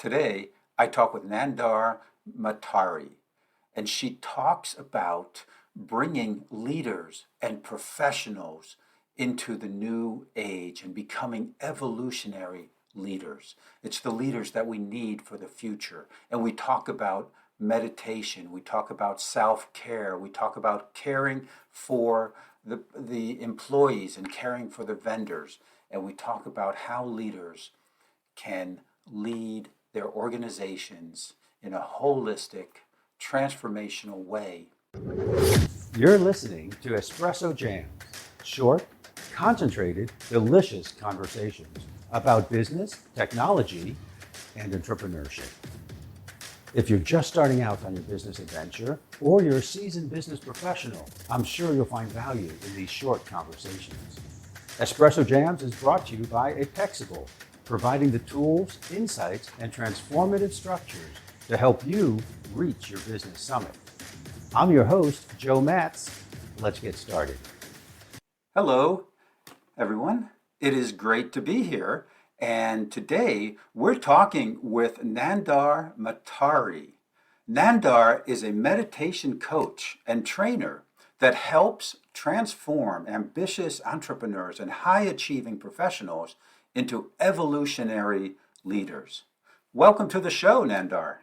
Today, I talk with Nandar Matari, and she talks about bringing leaders and professionals into the new age and becoming evolutionary leaders. It's the leaders that we need for the future. And we talk about meditation, we talk about self-care, we talk about caring for the employees and caring for the vendors, and we talk about how leaders can lead their organizations in a holistic, transformational way. You're listening to Espresso Jams, short, concentrated, delicious conversations about business, technology, and entrepreneurship. If you're just starting out on your business adventure or you're a seasoned business professional, I'm sure you'll find value in these short conversations. Espresso Jams is brought to you by Apexible, providing the tools, insights, and transformative structures to help you reach your business summit. I'm your host, Joe Matz. Let's get started. Hello, everyone. It is great to be here. And today we're talking with Nandar Matari. Nandar is a meditation coach and trainer that helps transform ambitious entrepreneurs and high-achieving professionals into evolutionary leaders. Welcome to the show, Nandar.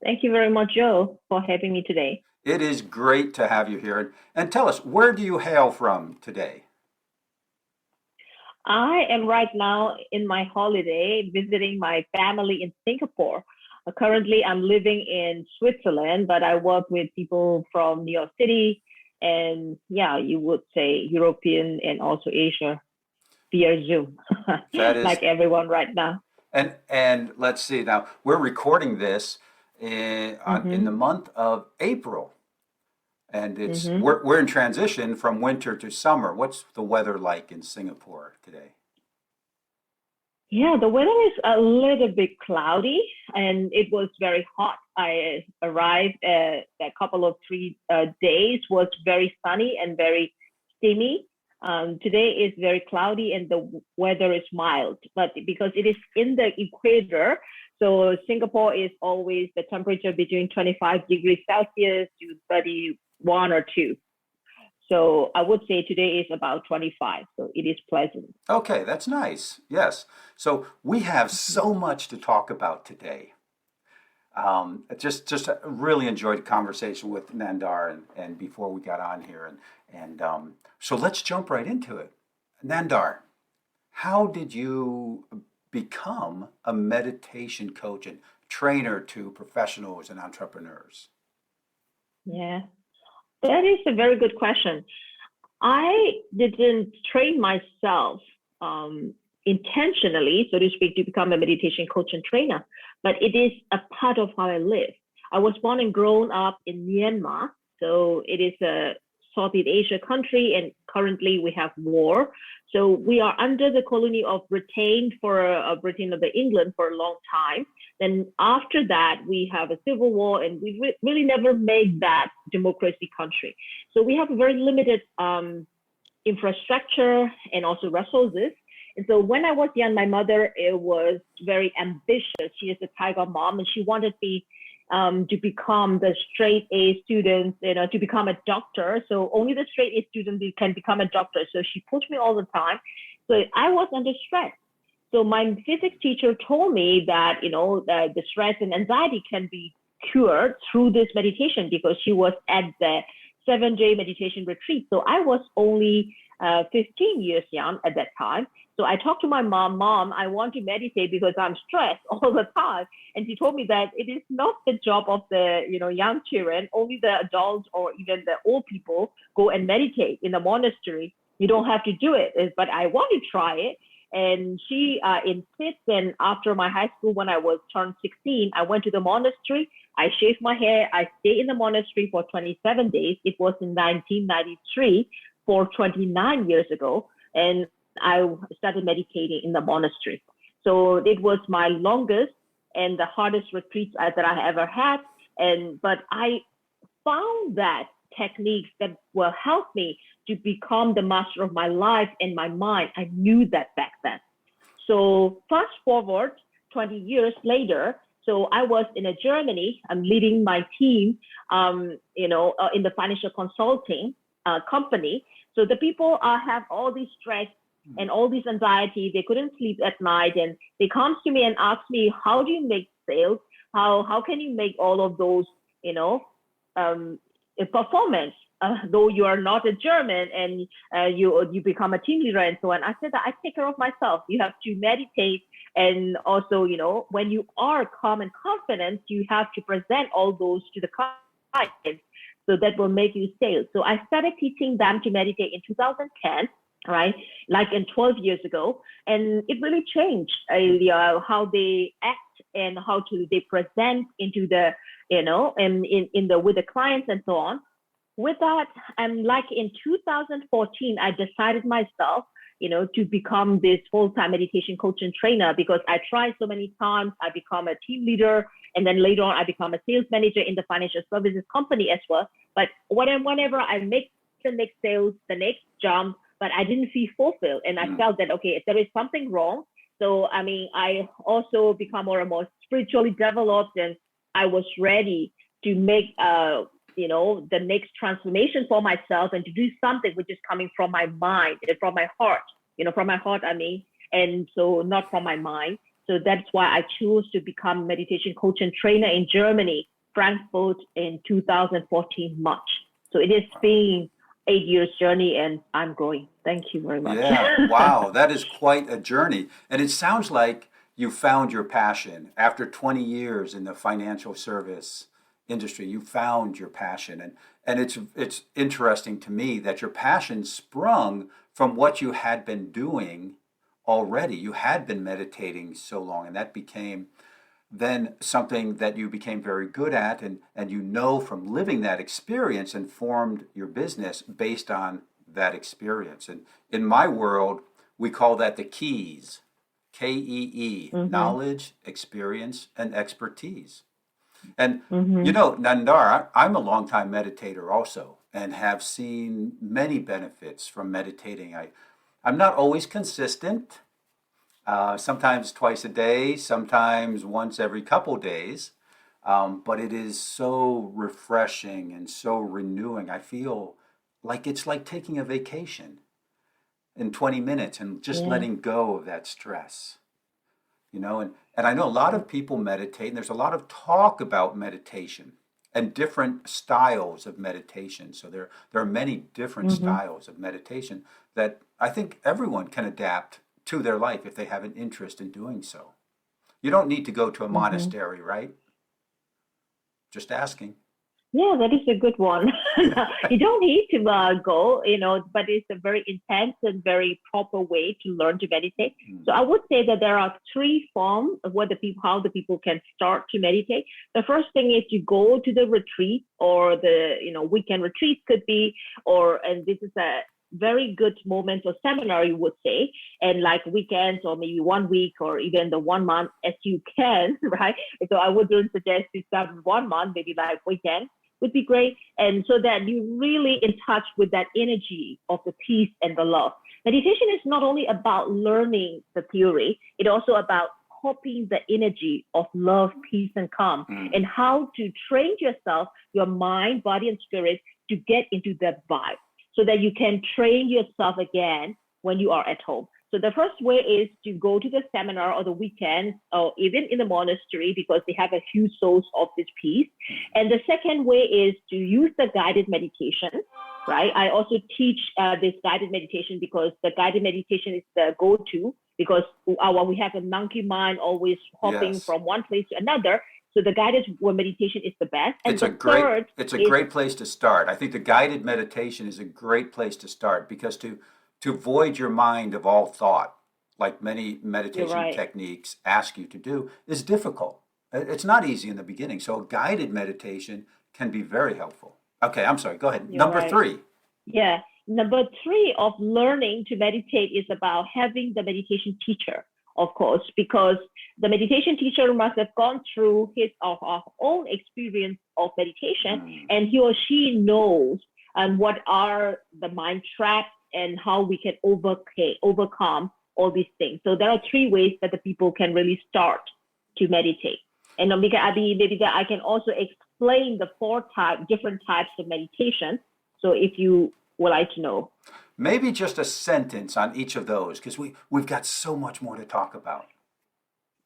Thank you very much, Joe, for having me today. It is great to have you here. And tell us, where do you hail from today? I am right now in my holiday visiting my family in Singapore. Currently, I'm living in Switzerland, but I work with people from New York City and, you would say European and also Asia via Zoom, That is, like everyone right now. and let's see now, we're recording this in the Mm-hmm. month of April. And it's Mm-hmm. we're in transition from winter to summer. What's the weather like in Singapore today? Yeah, the weather is a little bit cloudy and it was very hot. I arrived a couple of 3 days was very sunny and very steamy. Today is very cloudy and the weather is mild, but because it is in the equator, so Singapore is always the temperature between 25 degrees Celsius to 31 or 2. So I would say today is about 25, so it is pleasant. Okay, that's nice. Yes. So we have so much to talk about today. Just really enjoyed the conversation with Nandar and before we got on here. And so let's jump right into it. Nandar, how did you become a meditation coach and trainer to professionals and entrepreneurs? Yeah, that is a very good question. I didn't train myself intentionally, so to speak, to become a meditation coach and trainer, but it is a part of how I live. I was born and grown up in Myanmar, so it is a Southeast Asia country, and currently we have war. So we are under the colony of Britain of the England for a long time. Then after that, we have a civil war, and we really never made that democracy country. So we have a very limited infrastructure and also resources. And so when I was young, my mother was very ambitious. She is a tiger mom, and she wanted me to become the straight A student, to become a doctor. So only the straight A student can become a doctor. So she pushed me all the time. So I was under stress. So my physics teacher told me that, the stress and anxiety can be cured through this meditation because she was at the 7-day meditation retreat. So I was only 15 years young at that time. So I talked to my mom, I want to meditate because I'm stressed all the time. And she told me that it is not the job of the, young children, only the adults or even the old people go and meditate in the monastery. You don't have to do it, but I want to try it. And she insists. And after my high school, when I was turned 16, I went to the monastery. I shaved my hair. I stayed in the monastery for 27 days. It was in 1993, for 29 years ago. And I started meditating in the monastery. So it was my longest and the hardest retreats that I ever had. But I found that techniques that will help me to become the master of my life and my mind. I knew that back then. So fast forward 20 years later, so I was in Germany. I'm leading my team, in the financial consulting company. So the people have all this stress and all this anxiety. They couldn't sleep at night, and they come to me and ask me, how do you make sales? How can you make all of those, performance? Though you are not a German and you become a team leader and so on. I said that I take care of myself. You have to meditate, and also, when you are calm and confident, you have to present all those to the clients. So that will make you sales. So I started teaching them to meditate in 2010, right? Like in 12 years ago. And it really changed how they act and how they present into the, and with the clients and so on. With that, and like in 2014, I decided myself, to become this full-time meditation coach and trainer, because I tried so many times. I become a team leader, and then later on, I become a sales manager in the financial services company as well. But whenever I make the next sales, the next jump, but I didn't feel fulfilled, and I felt that if there is something wrong. So I also become more and more spiritually developed, and I was ready to make the next transformation for myself, and to do something which is coming from my mind and from my heart, from my heart, and so not from my mind. So that's why I chose to become meditation coach and trainer in Germany, Frankfurt, in 2014 March. So it has been 8 years journey, and I'm growing. Thank you very much. Yeah, wow, that is quite a journey. And it sounds like you found your passion after 20 years in the financial service industry. You found your passion, and it's interesting to me that your passion sprung from what you had been doing already. You had been meditating so long, and that became then something that you became very good at, and from living that experience, and formed your business based on that experience. And in my world, we call that the keys, KEE, knowledge, experience, and expertise. And, Nandar, I'm a longtime meditator also, and have seen many benefits from meditating. I'm not always consistent, sometimes twice a day, sometimes once every couple days, but it is so refreshing and so renewing. I feel like it's like taking a vacation in 20 minutes and just letting go of that stress. And I know a lot of people meditate, and there's a lot of talk about meditation and different styles of meditation. So there are many different styles of meditation that I think everyone can adapt to their life if they have an interest in doing so. You don't need to go to a monastery, right? Just asking. Yeah, that is a good one. You don't need to go, but it's a very intense and very proper way to learn to meditate. So I would say that there are three forms of how the people can start to meditate. The first thing is you go to the retreat, or the weekend retreat could be, and this is a very good moment or seminar, you would say, and like weekends, or maybe 1 week, or even the 1 month as you can, right? So I wouldn't suggest to start with 1 month, maybe like weekend would be great. And so that you're really in touch with that energy of the peace and the love. Meditation is not only about learning the theory, it's also about copying the energy of love, peace, and calm, and how to train yourself, your mind, body, and spirit to get into that vibe, so that you can train yourself again when you are at home. So the first way is to go to the seminar or the weekend, or even in the monastery, because they have a huge source of this peace. And the second way is to use the guided meditation, right? I also teach this guided meditation, because the guided meditation is the go-to, because we have a monkey mind always hopping from one place to another. So the guided meditation is the best. And it's a great place to start. I think the guided meditation is a great place to start, because to void your mind of all thought, like many meditation techniques ask you to do, is difficult. It's not easy in the beginning. So a guided meditation can be very helpful. Okay, I'm sorry. Go ahead. Number 3. Yeah. Number 3 of learning to meditate is about having the meditation teacher, of course, because the meditation teacher must have gone through his or her own experience of meditation, and he or she knows what are the mind traps and how we can overcome all these things. So there are 3 ways that the people can really start to meditate. And because maybe that I can also explain the different types of meditation. So if you would like to know. Maybe just a sentence on each of those, because we've got so much more to talk about.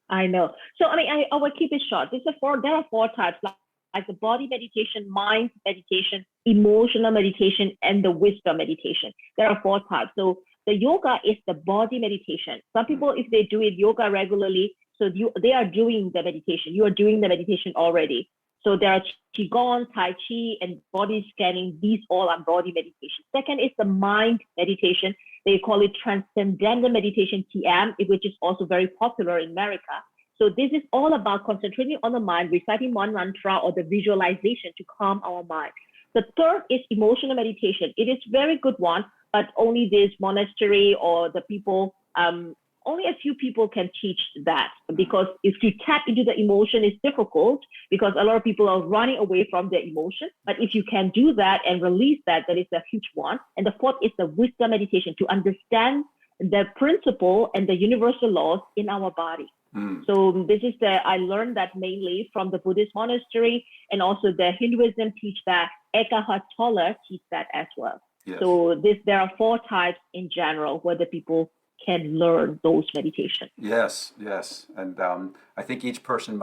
I know. So I will keep it short. There are four types, like the body meditation, mind meditation, emotional meditation, and the wisdom meditation. There are four types. So the yoga is the body meditation. Some people, if they do it yoga regularly, so they are doing the meditation. You are doing the meditation already. So there are qigong, tai chi, and body scanning. These all are body meditation. Second is the mind meditation. They call it transcendental meditation, TM, which is also very popular in America. So this is all about concentrating on the mind, reciting one mantra or the visualization to calm our mind. The third is emotional meditation. It is very good one, but only this monastery or the people, only a few people can teach that, because if you tap into the emotion, it's difficult because a lot of people are running away from their emotion. But if you can do that and release that, that is a huge one. And the fourth is the wisdom meditation, to understand the principle and the universal laws in our body. So this is I learned that mainly from the Buddhist monastery, and also the Hinduism teach that, Eckhart Tolle teach that as well. Yes. So there are four types in general where the people can learn those meditations. Yes. And I think each person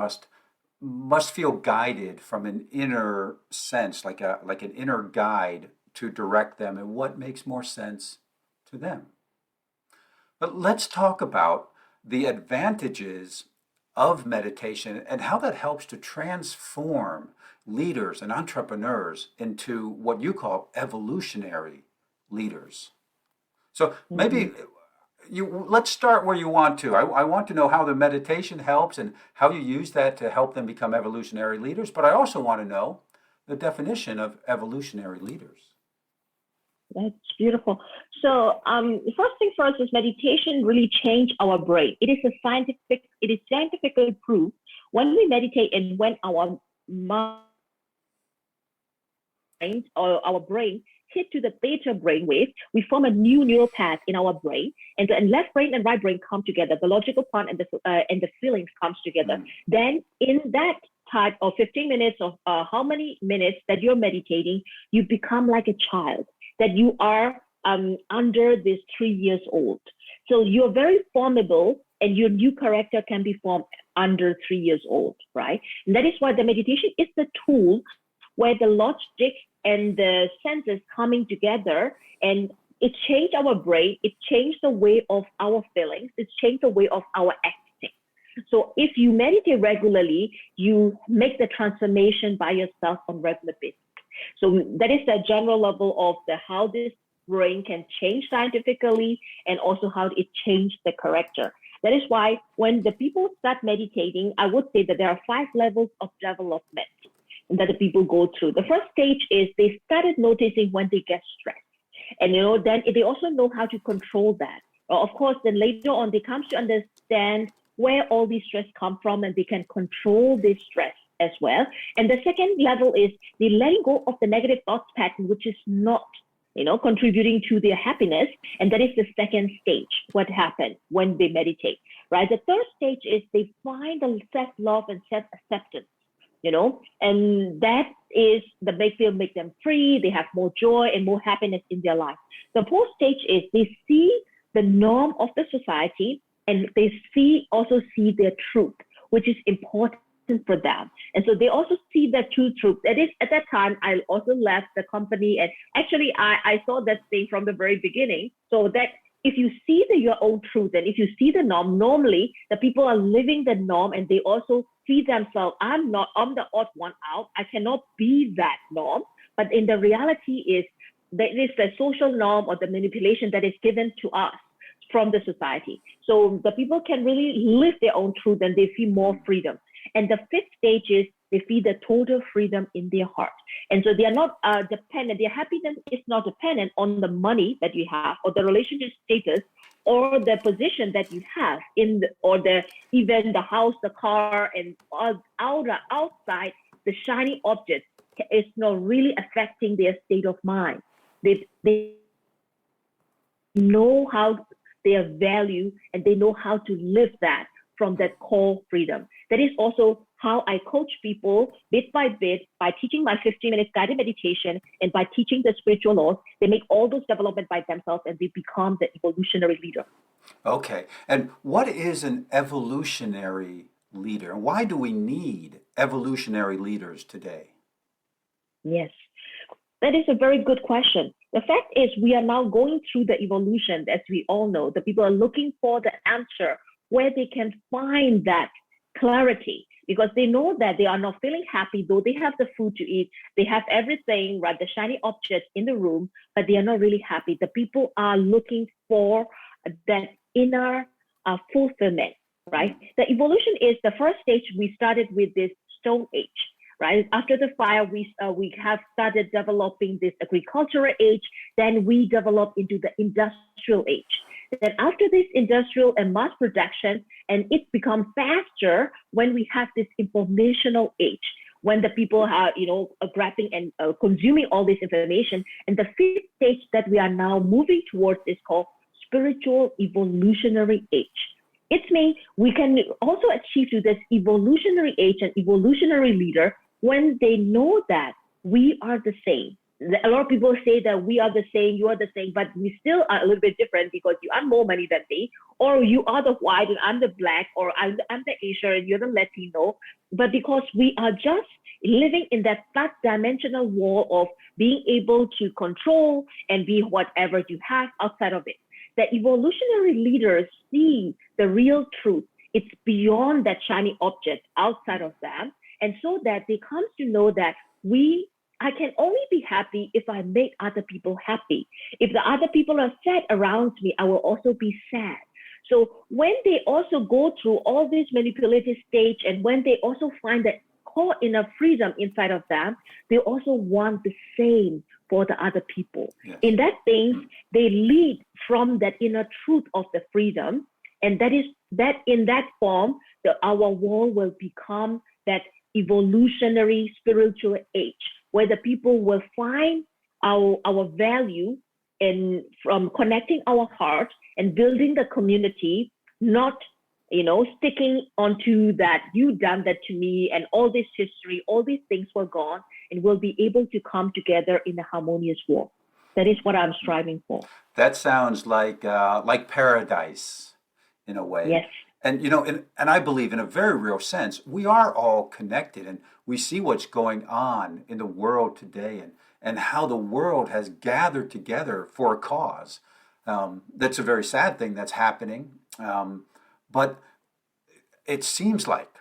must feel guided from an inner sense, like an inner guide to direct them in what makes more sense to them. But let's talk about the advantages of meditation and how that helps to transform leaders and entrepreneurs into what you call evolutionary leaders. So maybe let's start where you want to. I want to know how the meditation helps and how you use that to help them become evolutionary leaders, but I also want to know the definition of evolutionary leaders. That's beautiful. So the first thing first is meditation really changed our brain. It is scientifically proved when we meditate and when our mind or our brain hit to the beta brain wave, we form a new neural path in our brain, and the left brain and right brain come together. The logical part and the feelings comes together. Then in that type of 15 minutes or how many minutes that you're meditating, you become like a child, that you are under this 3 years old. So you're very formable, and your new character can be formed under 3 years old, right? And that is why the meditation is the tool where the logic and the senses coming together, and it changed our brain, it changed the way of our feelings, it changed the way of our acting. So if you meditate regularly, you make the transformation by yourself on regular basis. So that is the general level of how this brain can change scientifically, and also how it changed the character. That is why when the people start meditating, I would say that there are 5 levels of development that the people go through. The first stage is they started noticing when they get stressed. And then they also know how to control that. Of course, then later on, they come to understand where all these stress come from, and they can control this stress as well. And the second level is they letting go of the negative thoughts pattern, which is not contributing to their happiness. And that is the second stage, what happens when they meditate, right? The third stage is they find the self-love and self-acceptance, and that is make them free. They have more joy and more happiness in their life. The fourth stage is they see the norm of the society, and they also see their truth, which is important for them. And so they also see that true truth. That is, at that time, I also left the company, and actually I saw that thing from the very beginning. So that if you see your own truth, and if you see the norm, normally the people are living the norm, and they also see themselves, I'm the odd one out. I cannot be that norm. But in the reality is that it is the social norm or the manipulation that is given to us from the society. So the people can really live their own truth, and they feel more freedom. And the fifth stage is they feel the total freedom in their heart. And so they are not dependent. Their happiness is not dependent on the money that you have, or the relationship status, or the position that you have even the house, the car, and outside, the shiny object is not really affecting their state of mind. They know how their value, and they know how to live that from that core freedom. That is also how I coach people bit by bit by teaching my 15-minute guided meditation and by teaching the spiritual laws. They make all those development by themselves and they become the evolutionary leader. Okay. And what is an evolutionary leader? And why do we need evolutionary leaders today? Yes, that is a very good question. The fact is, we are now going through the evolution, as we all know. The people are looking for the answer where they can find that clarity because they know that they are not feeling happy, though they have the food to eat, they have everything, right, the shiny objects in the room, but they are not really happy. The people are looking for that inner fulfillment, right? The evolution is the first stage. We started with this Stone Age. Right after the fire, we have started developing this agricultural age. Then we develop into the industrial age. Then after this industrial and mass production, and it becomes faster when we have this informational age, when the people are grabbing and consuming all this information. And the fifth stage that we are now moving towards is called spiritual evolutionary age. It means we can also achieve to this evolutionary age and evolutionary leader when they know that we are the same. A lot of people say that we are the same, you are the same, but we still are a little bit different because you earn more money than me, or you are the white and I'm the black, or I'm the Asian and you're the Latino. But because we are just living in that flat dimensional wall of being able to control and be whatever you have outside of it. The evolutionary leaders see the real truth. It's beyond that shiny object outside of them. And so that they come to know that I can only be happy if I make other people happy. If the other people are sad around me, I will also be sad. So when they also go through all this manipulative stage and when they also find that core inner freedom inside of them, they also want the same for the other people. Yes. In that things, they lead from that inner truth of the freedom. And that is that in that form, our world will become that evolutionary spiritual age, where the people will find our value in from connecting our heart and building the community, not sticking onto that you done that to me and all this history, all these things were gone, and we'll be able to come together in a harmonious world. That is what I'm striving for. That sounds like paradise in a way. Yes. And and I believe in a very real sense, we are all connected, and we see what's going on in the world today, and how the world has gathered together for a cause. That's a very sad thing that's happening, but it seems like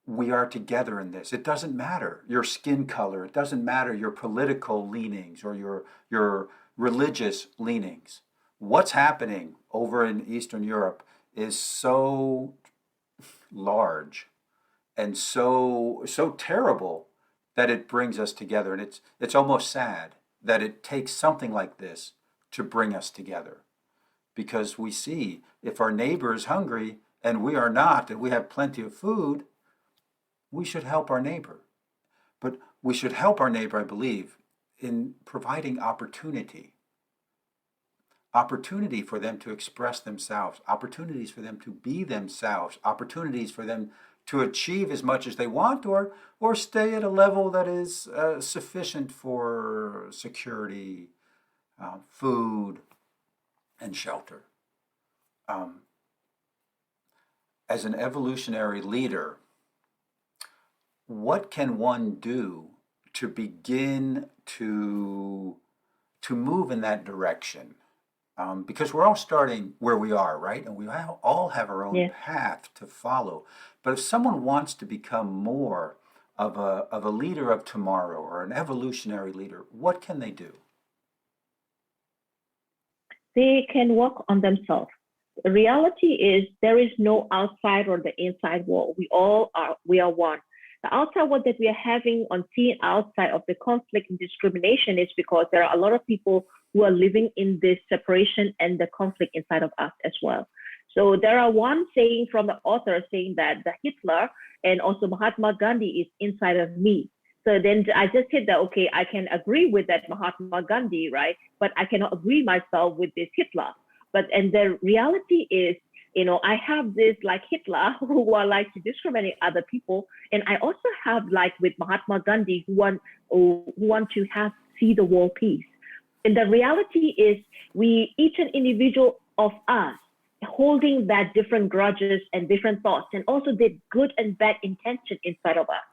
we are together in this. It doesn't matter your skin color. It doesn't matter your political leanings or your religious leanings. What's happening over in Eastern Europe is so large and so terrible that it brings us together. And it's almost sad that it takes something like this to bring us together, because we see if our neighbor is hungry and we are not, and we have plenty of food, we should help our neighbor. But we should help our neighbor, I believe, in providing opportunity for them to express themselves, opportunities for them to be themselves, opportunities for them to achieve as much as they want, or stay at a level that is sufficient for security, food, and shelter. As an evolutionary leader, what can one do to begin to move in that direction? Because we're all starting where we are, right? And we all have our own path to follow. But if someone wants to become more of a leader of tomorrow or an evolutionary leader, what can they do? They can work on themselves. The reality is there is no outside or the inside world. We are one. The outside world that we are having on seeing outside of the conflict and discrimination is because there are a lot of people who are living in this separation and the conflict inside of us as well. So there are one saying from the author saying that the Hitler and also Mahatma Gandhi is inside of me. So then I just hit that, okay, I can agree with that Mahatma Gandhi, right? But I cannot agree myself with this Hitler. And the reality is I have this like Hitler who are like to discriminate other people, and I also have like with Mahatma Gandhi who want to have see the world peace. And the reality is, we each an individual of us holding that different grudges and different thoughts, and also the good and bad intention inside of us.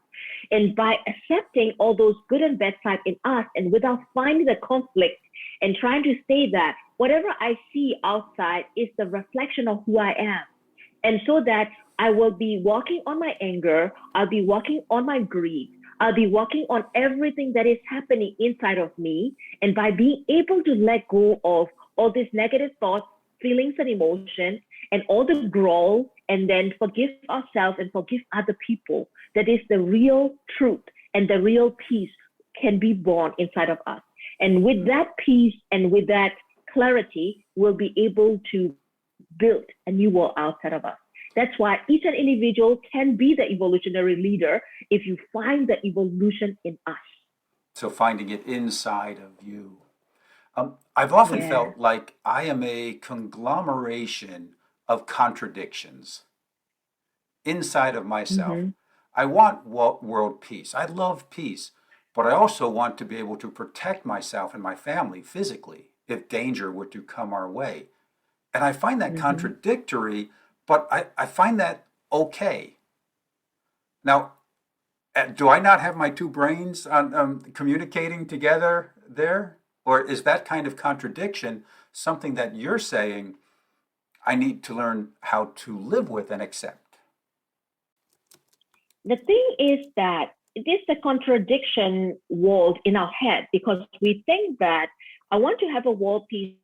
And by accepting all those good and bad side in us, and without finding the conflict and trying to say that whatever I see outside is the reflection of who I am. And so that I will be walking on my anger, I'll be walking on my greed, I'll be working on everything that is happening inside of me. And by being able to let go of all these negative thoughts, feelings, and emotions, and all the growl, and then forgive ourselves and forgive other people, that is the real truth and the real peace can be born inside of us. And with that peace and with that clarity, we'll be able to build a new world outside of us. That's why each an individual can be the evolutionary leader if you find the evolution in us. So finding it inside of you. I've often Yeah. felt like I am a conglomeration of contradictions inside of myself. Mm-hmm. I want world peace. I love peace, but I also want to be able to protect myself and my family physically if danger were to come our way. And I find that Mm-hmm. contradictory, but I find that okay. Now, do I not have my two brains on communicating together there? Or is that kind of contradiction something that you're saying I need to learn how to live with and accept? The thing is that it is the contradiction world in our head, because we think that I want to have a world peace.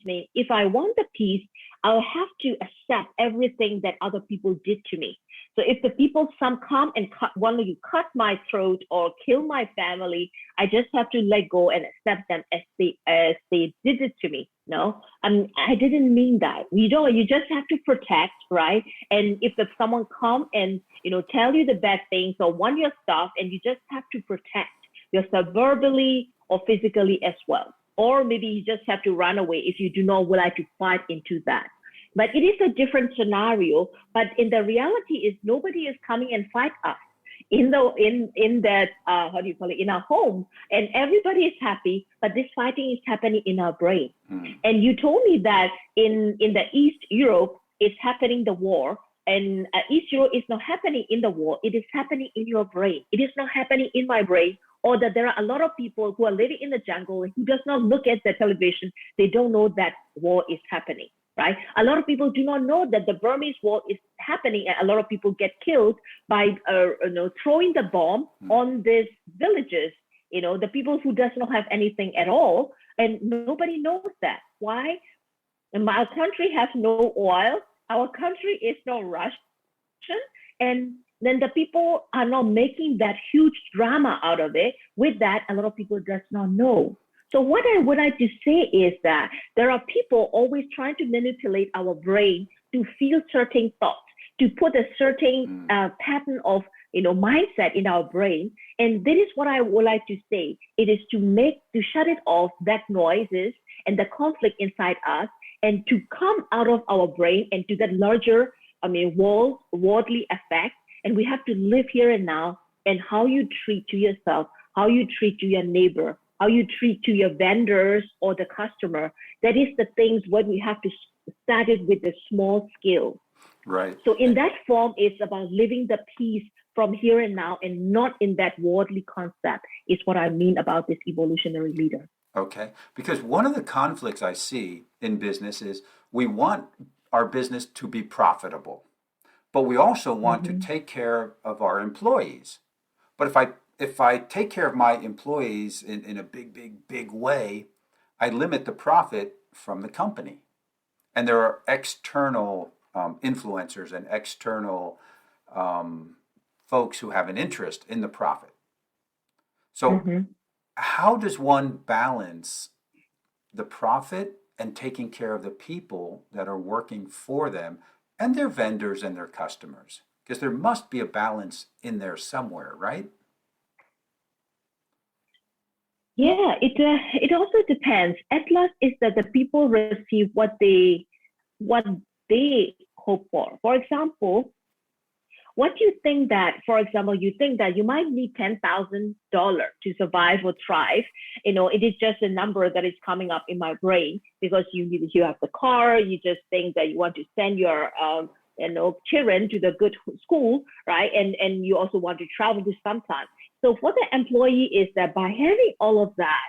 If I want the peace, I'll have to accept everything that other people did to me. So if the people some come and want to cut my throat or kill my family, I just have to let go and accept them as they did it to me. No, I didn't mean that. You just have to protect, right? And if someone come and tell you the bad things or want your stuff, and you just have to protect yourself verbally or physically as well. Or maybe you just have to run away if you do not would like to fight into that. But it is a different scenario. But in the reality is nobody is coming and fight us in that how do you call it, in our home, and everybody is happy. But this fighting is happening in our brain. Mm. And you told me that in the East Europe it's happening the war, and East Europe is not happening in the war. It is happening in your brain. It is not happening in my brain. Or that there are a lot of people who are living in the jungle who does not look at the television. They don't know that war is happening, right? A lot of people do not know that the Burmese war is happening, and a lot of people get killed by throwing the bomb on these villages. The people who does not have anything at all, and nobody knows that. Why? And our country has no oil. Our country is not Russian, and then the people are not making that huge drama out of it. With that, a lot of people does not know. So what I would like to say is that there are people always trying to manipulate our brain to feel certain thoughts, to put a certain pattern of mindset in our brain. And that is what I would like to say. It is to shut it off, that noises and the conflict inside us, and to come out of our brain and to that larger, worldly effect. And we have to live here and now, and how you treat to yourself, how you treat to your neighbor, how you treat to your vendors or the customer. That is the things what we have to start it with the small scale. Right. So in that form, it's about living the peace from here and now, and not in that worldly concept, is what I mean about this evolutionary leader. Okay. Because one of the conflicts I see in business is we want our business to be profitable, but we also want to take care of our employees. But if I take care of my employees in a big way, I limit the profit from the company. And there are external influencers and external folks who have an interest in the profit. So how does one balance the profit and taking care of the people that are working for them and their vendors and their customers? Because there must be a balance in there somewhere, right? Yeah, it also depends. At last is that the people receive what they they hope for. For example, what do you think that, for example, you think that you might need $10,000 to survive or thrive? It is just a number that is coming up in my brain because you have the car, you just think that you want to send your children to the good school, right? And you also want to travel to sometime. So for the employee is that by having all of that,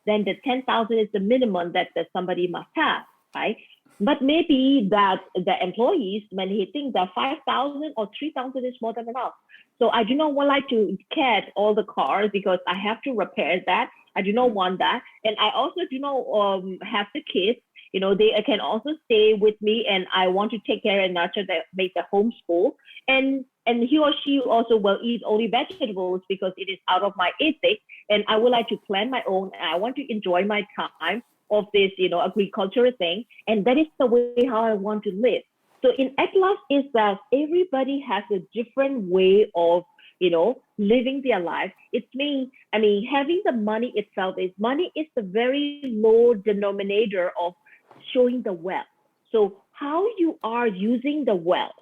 then the 10,000 is the minimum that somebody must have, right? But maybe that the employees, when they think that 5,000 or 3,000 is more than enough. So I do not want to get all the cars because I have to repair that. I do not want that. And I also do not have the kids. They can also stay with me and I want to take care and nurture them, make the homeschool. And he or she also will eat only vegetables because it is out of my ethic. And I would like to plan my own. And I want to enjoy my time of this, agricultural thing. And that is the way how I want to live. So in Atlas is that everybody has a different way of, living their life. Having the money itself money is the very low denominator of showing the wealth. So how you are using the wealth,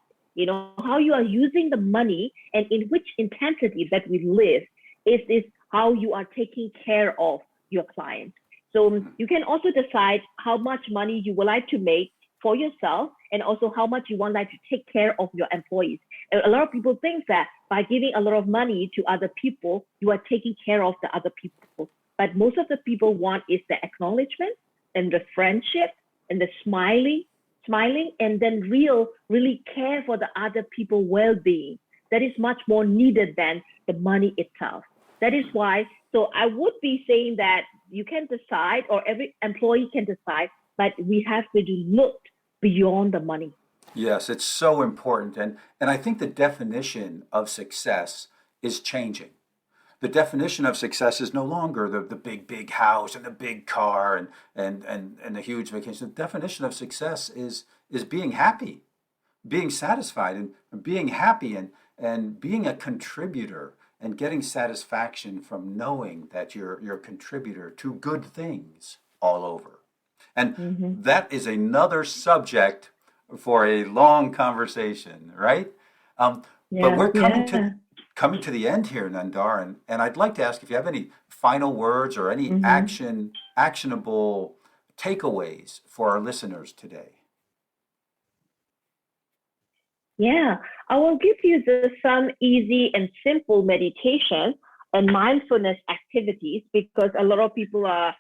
how you are using the money and in which intensity that we live is how you are taking care of your client. So you can also decide how much money you would like to make for yourself and also how much you want to take care of your employees. And a lot of people think that by giving a lot of money to other people, you are taking care of the other people. But most of the people want is the acknowledgement and the friendship and the smiling, and then really care for the other people's well-being. That is much more needed than the money itself. That is why, so I would be saying that you can decide, or every employee can decide, but we have to look beyond the money. Yes, it's so important. And I think the definition of success is changing. The definition of success is no longer the big house and the big car and the huge vacation. The definition of success is being happy, being satisfied and being happy and being a contributor and getting satisfaction from knowing that you're a contributor to good things all over. And that is another subject for a long conversation, right? But we're coming to the end here, Nandar, and I'd like to ask if you have any final words or any actionable takeaways for our listeners today. Yeah, I will give you some easy and simple meditation and mindfulness activities because a lot of people are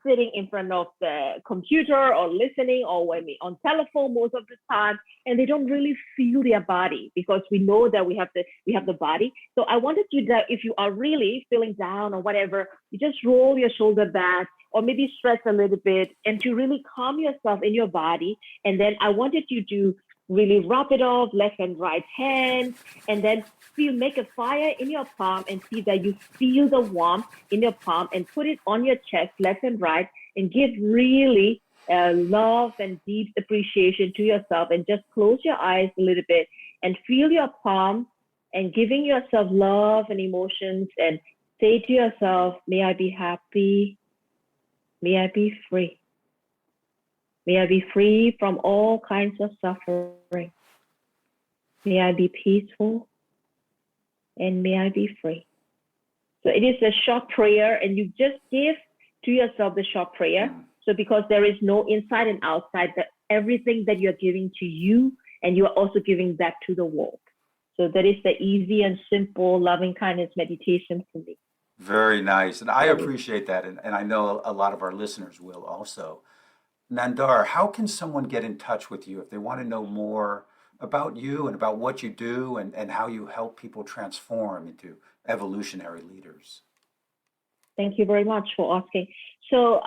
sitting in front of the computer or listening or on telephone most of the time, and they don't really feel their body because we know that we have the body. So I wanted you that if you are really feeling down or whatever, you just roll your shoulder back or maybe stretch a little bit and to really calm yourself in your body. And then I wanted you to really rub it off left and right hand, and then make a fire in your palm and see that you feel the warmth in your palm and put it on your chest left and right and give really love and deep appreciation to yourself and just close your eyes a little bit and feel your palm and giving yourself love and emotions and say to yourself, may I be happy, may I be free. May I be free from all kinds of suffering. May I be peaceful and may I be free. So it is a short prayer and you just give to yourself the short prayer. So because there is no inside and outside, that everything that you're giving to you and you are also giving back to the world. So that is the easy and simple loving kindness meditation for me. Very nice. And I appreciate that. And I know a lot of our listeners will also. Nandar, how can someone get in touch with you if they want to know more about you and about what you do and how you help people transform into evolutionary leaders? Thank you very much for asking. So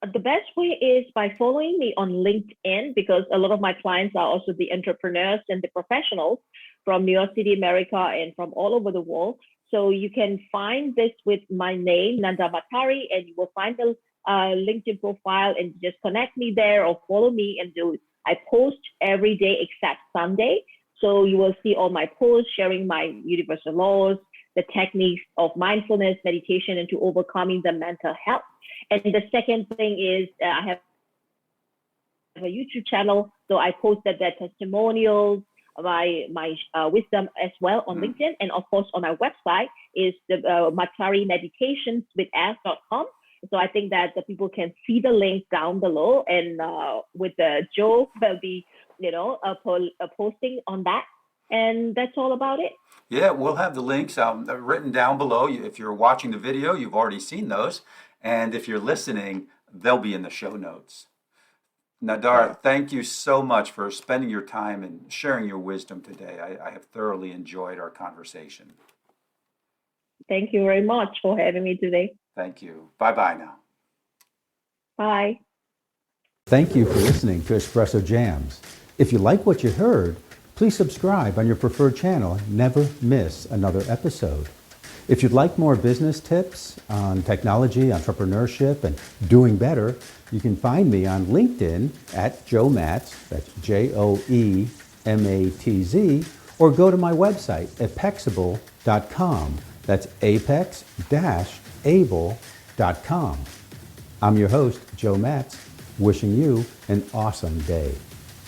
the best way is by following me on LinkedIn because a lot of my clients are also the entrepreneurs and the professionals from New York City, America, and from all over the world. So you can find this with my name, Nandar Matari, and you will find the LinkedIn profile and just connect me there or follow me and I post every day except Sunday. So you will see all my posts sharing my universal laws, the techniques of mindfulness, meditation, and to overcoming the mental health. And the second thing is I have a YouTube channel, so I posted their testimonials, my wisdom as well on LinkedIn, and of course on my website is the Matari Meditations with S.com. So I think that the people can see the link down below, and with Joe will be, posting on that, and that's all about it. Yeah, we'll have the links written down below. If you're watching the video, you've already seen those. And if you're listening, they'll be in the show notes. Nandar, thank you so much for spending your time and sharing your wisdom today. I have thoroughly enjoyed our conversation. Thank you very much for having me today. Thank you. Bye-bye now. Bye. Thank you for listening to Espresso Jams. If you like what you heard, please subscribe on your preferred channel and never miss another episode. If you'd like more business tips on technology, entrepreneurship, and doing better, you can find me on LinkedIn at Joe Matz, that's JoeMatz, or go to my website, apexable.com, that's apex-able.com. I'm your host, Joe Matz, wishing you an awesome day.